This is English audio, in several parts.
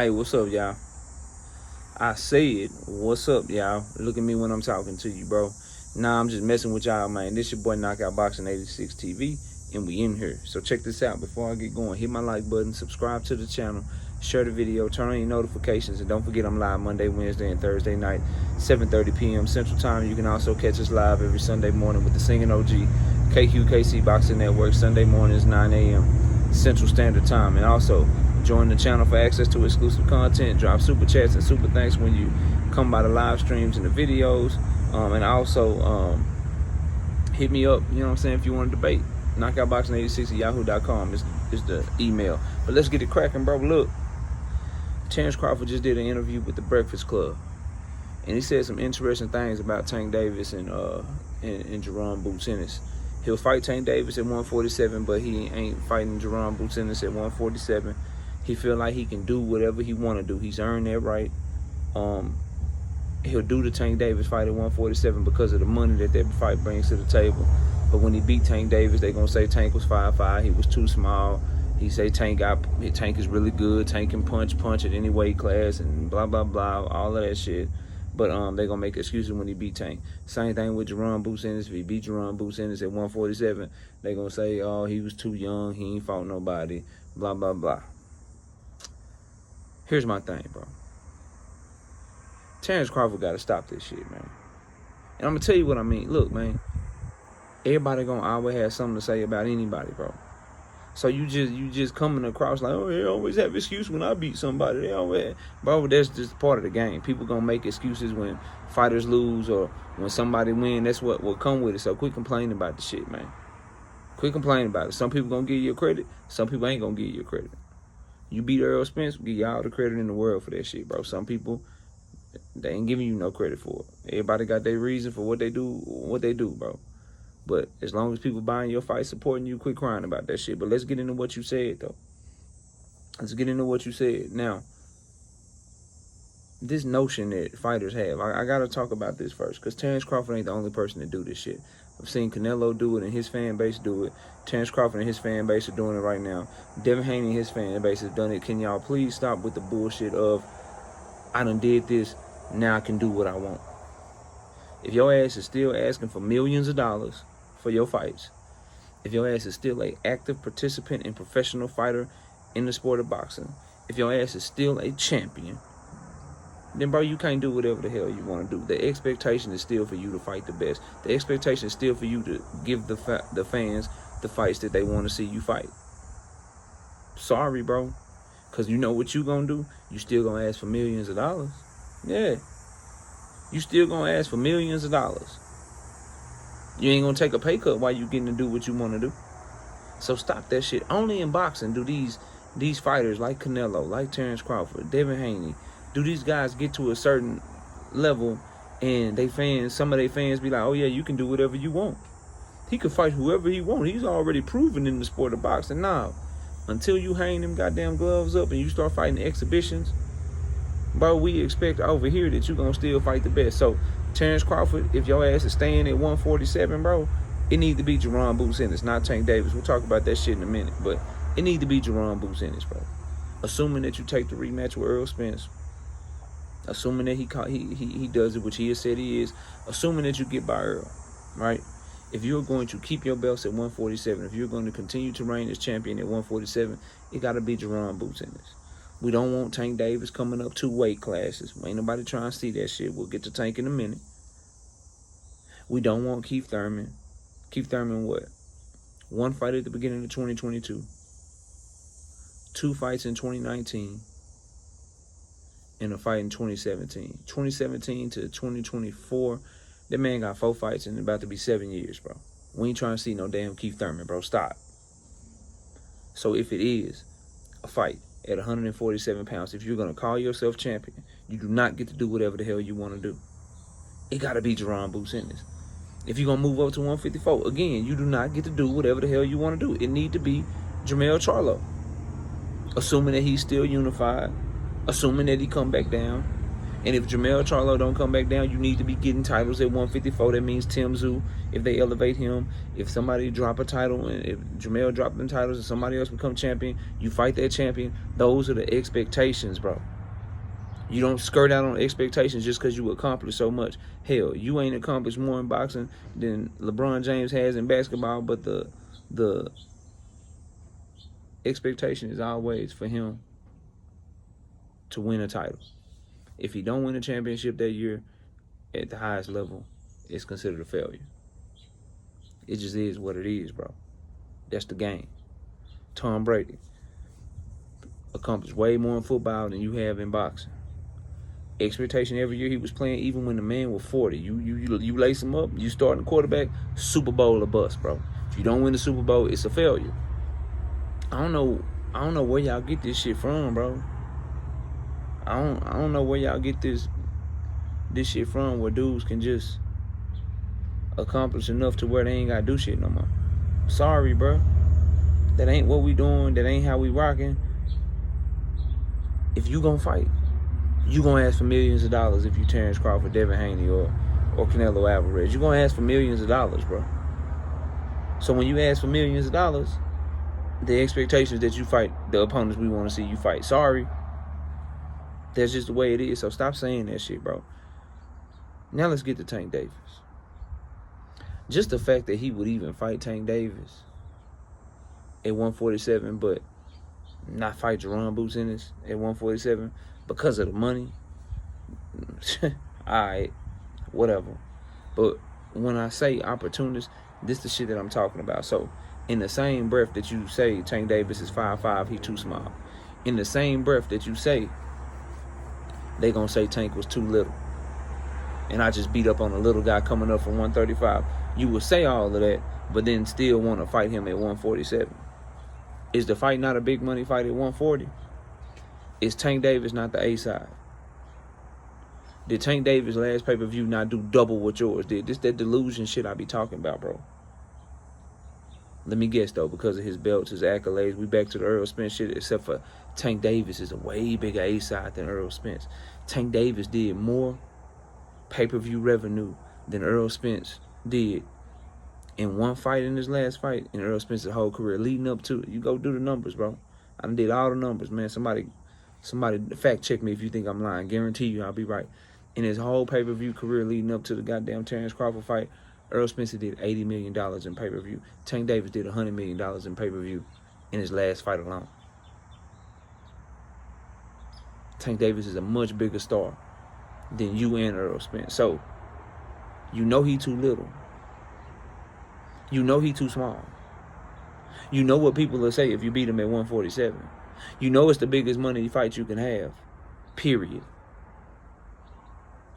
Hey, what's up, y'all? I said, what's up, y'all? Look at me when I'm talking to you, bro. Nah, I'm just messing with y'all, man. This your boy Knockout Boxing 86 TV, and we in here. So check this out. Before I get going, hit my like button, subscribe to the channel, share the video, turn on your notifications, and don't forget I'm live Monday, Wednesday, and Thursday night, 7:30 p.m. Central Time. You can also catch us live every Sunday morning with the Singing OG, KQKC Boxing Network, Sunday mornings, 9 a.m. Central Standard Time. And also, join the channel for access to exclusive content. Drop super chats and super thanks when you come by the live streams and the videos. And also hit me up, you know what I'm saying, if you want to debate. Knockoutboxing86 at yahoo.com is the email. But let's get it cracking, bro. Look, Terence Crawford just did an interview with the Breakfast Club, and he said some interesting things about Tank Davis and Jerome Boots Ennis. He'll fight Tank Davis at 147, but he ain't fighting Jerome Boots Ennis at 147. He feel like he can do whatever he want to do. He's earned that right. He'll do the Tank Davis fight at 147 because of the money that fight brings to the table. But when he beat Tank Davis, they're gonna say Tank was 5'5", he was too small. He say Tank is really good. Tank can punch at any weight class and blah blah blah, all of that shit. But they're gonna make excuses when he beat Tank. Same thing with Jerome Boots Ennis. If he beat Jerome Boots Ennis at 147, they're gonna say, oh, he was too young, he ain't fought nobody, blah blah blah. Here's my thing, bro. Terence Crawford got to stop this shit, man. And I'm going to tell you what I mean. Look, man. Everybody going to always have something to say about anybody, bro. So you just coming across like, oh, they always have excuse when I beat somebody. They always, bro, that's just part of the game. People going to make excuses when fighters lose or when somebody win. That's what will come with it. So quit complaining about the shit, man. Quit complaining about it. Some people going to give you credit. Some people ain't going to give you credit. You beat Earl Spence, give you all the credit in the world for that shit, bro. Some people, they ain't giving you no credit for it. Everybody got their reason for what they do, bro. But as long as people buying your fight, supporting you, quit crying about that shit. But let's get into what you said, though. Let's get into what you said. Now, this notion that fighters have, I got to talk about this first, because Terence Crawford ain't the only person to do this shit. I've seen Canelo do it and his fan base do it. Terence Crawford and his fan base are doing it right now. Devin Haney and his fan base has done it. Can y'all please stop with the bullshit of, I done did this, now I can do what I want. If your ass is still asking for millions of dollars for your fights, if your ass is still an active participant and professional fighter in the sport of boxing, if your ass is still a champion, then, bro, you can't do whatever the hell you want to do. The expectation is still for you to fight the best. The expectation is still for you to give the fans the fights that they want to see you fight. Sorry, bro. Because you know what you going to do? You still going to ask for millions of dollars. Yeah. You still going to ask for millions of dollars. You ain't going to take a pay cut while you getting to do what you want to do. So stop that shit. Only in boxing do these fighters like Canelo, like Terence Crawford, Devin Haney, do these guys get to a certain level and some of their fans be like, oh yeah, you can do whatever you want. He could fight whoever he want. He's already proven in the sport of boxing. Now, until you hang them goddamn gloves up and you start fighting exhibitions, bro, we expect over here that you're going to still fight the best. So, Terence Crawford, if your ass is staying at 147, bro, it needs to be Jerome Boots Ennis, not Tank Davis. We'll talk about that shit in a minute, but it needs to be Jerome Boots Ennis, bro. Assuming that you take the rematch with Earl Spence, assuming that he does it, which he has said he is, assuming that you get by Earl, right? If you're going to keep your belts at 147, if you're going to continue to reign as champion at 147, it got to be Jerome Boots Ennis. We don't want Tank Davis coming up 2 weight classes. Ain't nobody trying to see that shit. We'll get to Tank in a minute. We don't want Keith Thurman. Keith Thurman what? 1 fight at the beginning of 2022. 2 fights in 2019. And a fight in 2017. 2017 to 2024, that man got 4 fights and about to be 7 years, bro. We ain't trying to see no damn Keith Thurman, bro. Stop. So if it is a fight at 147 pounds, if you're going to call yourself champion, you do not get to do whatever the hell you want to do. It got to be Jerome Boots Ennis. If you're going to move up to 154, again, you do not get to do whatever the hell you want to do. It need to be Jermell Charlo. Assuming that he's still unified. Assuming that he come back down. And if Jermell Charlo don't come back down, you need to be getting titles at 154. That means Tim Tszyu, if they elevate him. If somebody drop a title, and if Jermell drop them titles and somebody else become champion, you fight that champion. Those are the expectations, bro. You don't skirt out on expectations just because you accomplished so much. Hell, you ain't accomplished more in boxing than LeBron James has in basketball, but the expectation is always for him to win a title. If he don't win a championship that year at the highest level, it's considered a failure. It just is what it is, bro. That's the game. Tom Brady accomplished way more in football than you have in boxing. Expectation every year he was playing, even when the man was 40. You lace him up, you starting quarterback, Super Bowl or bust, bro. If you don't win the Super Bowl, it's a failure. I don't know where y'all get this shit from, bro. I don't know where y'all get this shit from, where dudes can just accomplish enough to where they ain't gotta do shit no more. Sorry, bro. That ain't what we doing. That ain't how we rocking. If you gonna fight, you gonna ask for millions of dollars if you Terence Crawford, Devin Haney, or Canelo Alvarez. You gonna ask for millions of dollars, bro. So when you ask for millions of dollars, the expectation is that you fight the opponents we want to see you fight. Sorry. That's just the way it is. So stop saying that shit, bro. Now let's get to Tank Davis. Just the fact that he would even fight Tank Davis at 147, but not fight Jerron Boots Ennis at 147 because of the money. Alright, whatever. But when I say opportunists, this the shit that I'm talking about. So in the same breath that you say Tank Davis is 5'5", he too small. In the same breath that you say they gonna say Tank was too little, and I just beat up on a little guy coming up from 135. You would say all of that, but then still want to fight him at 147. Is the fight not a big money fight at 140? Is Tank Davis not the A side? Did Tank Davis last pay-per-view not do double what yours did? This that delusion shit I be talking about, bro. Let me guess, though, because of his belts, his accolades, we back to the Earl Spence shit, except for Tank Davis is a way bigger A-side than Earl Spence. Tank Davis did more pay-per-view revenue than Earl Spence did in one fight in his last fight in Earl Spence's whole career leading up to it. You go do the numbers, bro. I done did all the numbers, man. Somebody fact check me if you think I'm lying. Guarantee you I'll be right. In his whole pay-per-view career leading up to the goddamn Terence Crawford fight, Earl Spencer did $80 million in pay-per-view. Tank Davis did $100 million in pay-per-view in his last fight alone. Tank Davis is a much bigger star than you and Earl Spence. So, you know he too little. You know he too small. You know what people will say if you beat him at 147. You know it's the biggest money fight you can have. Period.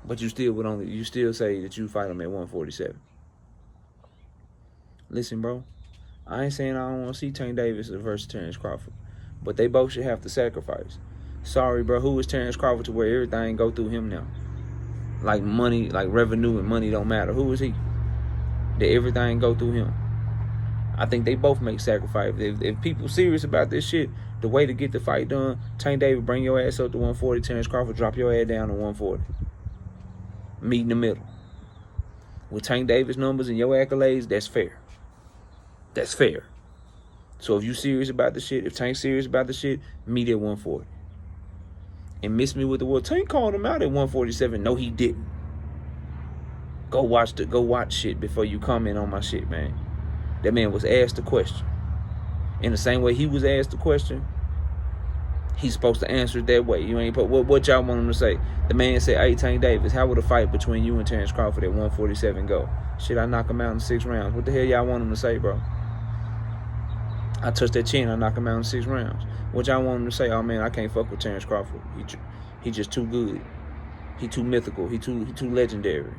But you still say that you fight him at 147. Listen, bro, I ain't saying I don't want to see Tank Davis versus Terence Crawford, but they both should have to sacrifice. Sorry, bro, who is Terence Crawford to where everything go through him now? Like money, like revenue and money don't matter. Who is he? That everything go through him. I think they both make sacrifice. If people serious about this shit, the way to get the fight done, Tank Davis bring your ass up to 140, Terence Crawford drop your ass down to 140. Meet in the middle. With Tank Davis numbers and your accolades, that's fair. That's fair. So if you serious about the shit, if Tank's serious about the shit, meet at 140. And miss me with the word. Tank called him out at 147. No, he didn't. Go watch shit before you comment on my shit, man. That man was asked the question. In the same way he was asked the question, he's supposed to answer it that way. You ain't put what y'all want him to say. The man said, "Hey, Tank Davis, how would a fight between you and Terence Crawford at 147 go? Shit, I knock him out in 6 rounds." What the hell y'all want him to say, bro? I touch that chin, I knock him out in 6 rounds. What y'all want him to say? Oh man, I can't fuck with Terence Crawford. He just too good. He too mythical. He too legendary.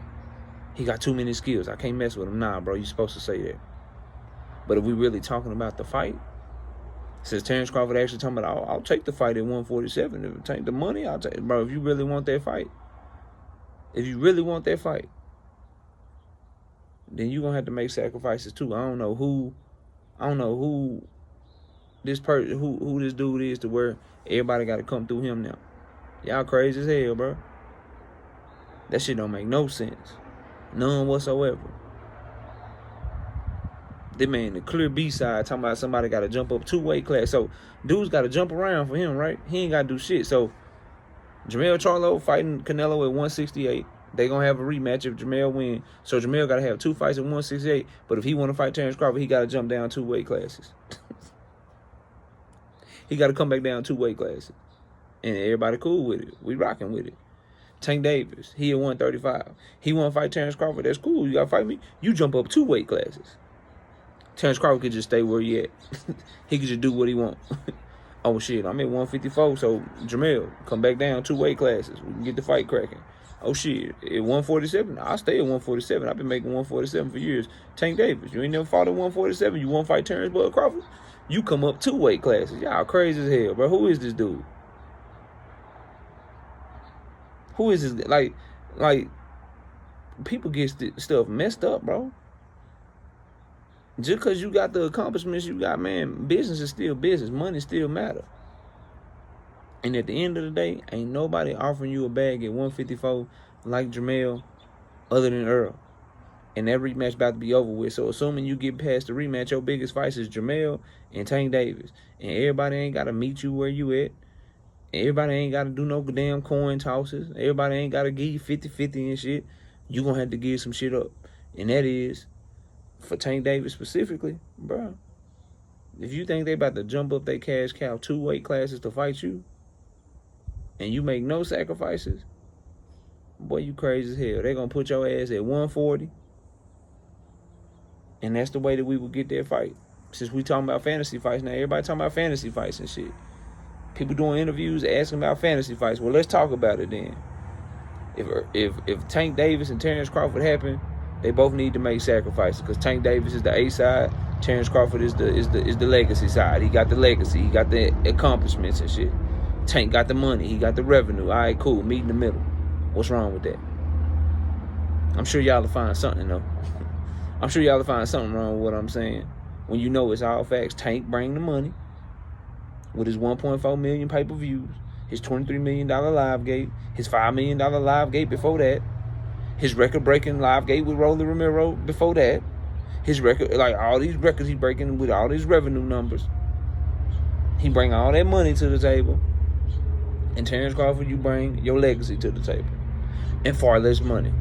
He got too many skills. I can't mess with him. Nah, bro, you supposed to say that. But if we really talking about the fight, since Terence Crawford actually talking about, I'll take the fight at 147. If it take the money, I'll take it. Bro, if you really want that fight, then you're going to have to make sacrifices too. I don't know who this person, who this dude is to where everybody got to come through him now. Y'all crazy as hell, bro. That shit don't make no sense. None whatsoever. This man, the clear B-side, talking about somebody got to jump up 2 weight class. So, dudes got to jump around for him, right? He ain't got to do shit. So, Jermell Charlo fighting Canelo at 168. They gonna have a rematch if Jermell win. So Jermell gotta have 2 fights at 168. But if he wanna fight Terence Crawford, he gotta jump down 2 weight classes. He gotta come back down 2 weight classes. And everybody cool with it. We rocking with it. Tank Davis, he at 135. He wanna fight Terence Crawford. That's cool. You gotta fight me. You jump up 2 weight classes. Terence Crawford could just stay where he at. He could just do what he want. Oh shit, I'm at 154, so Jermell, come back down 2 weight classes. We can get the fight cracking. Oh shit, at 147, I'll stay at 147. I've been making 147 for years. Tank Davis, you ain't never fought at 147. You want to fight Terence Bud Crawford? You come up 2 weight classes. Y'all crazy as hell, bro. Who is this dude? Who is this? Like, people get stuff messed up, bro. Just because you got the accomplishments you got, man, business is still business. Money still matter. And at the end of the day, ain't nobody offering you a bag at 154 like Jermell other than Earl. And that rematch about to be over with. So assuming you get past the rematch, your biggest fights is Jermell and Tank Davis. And everybody ain't got to meet you where you at. Everybody ain't got to do no damn coin tosses. Everybody ain't got to give you 50-50 and shit. You going to have to give some shit up. And that is, for Tank Davis specifically, bro, if you think they about to jump up their cash cow 2 weight classes to fight you, and you make no sacrifices, boy, you crazy as hell. They're going to put your ass at 140. And that's the way that we will get that fight. Since we talking about fantasy fights now, everybody talking about fantasy fights and shit. People doing interviews asking about fantasy fights. Well, let's talk about it then. If Tank Davis and Terence Crawford happen, they both need to make sacrifices, because Tank Davis is the A side, Terence Crawford is the legacy side. He got the legacy, he got the accomplishments and shit. Tank got the money, he got the revenue. All right, cool, meet in the middle. What's wrong with that? I'm sure y'all will find something though. I'm sure y'all will find something wrong with what I'm saying. When you know it's all facts, Tank bring the money with his 1.4 million pay-per-views, his $23 million live gate, his $5 million live gate before that, his record-breaking live gate with Rolly Romero before that, his record, like all these records he breaking with all these revenue numbers. He bring all that money to the table. And Terence Crawford, you bring your legacy to the table. And far less money.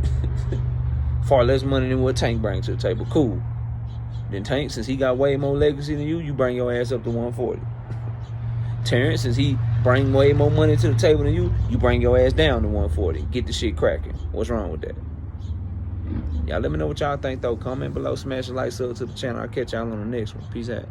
Far less money than what Tank brings to the table. Cool. Then Tank, since he got way more legacy than you bring your ass up to 140. Terence, since he bring way more money to the table than you bring your ass down to 140. Get the shit cracking. What's wrong with that? Y'all let me know what y'all think, though. Comment below, smash the like, sub to the channel. I'll catch y'all on the next one. Peace out.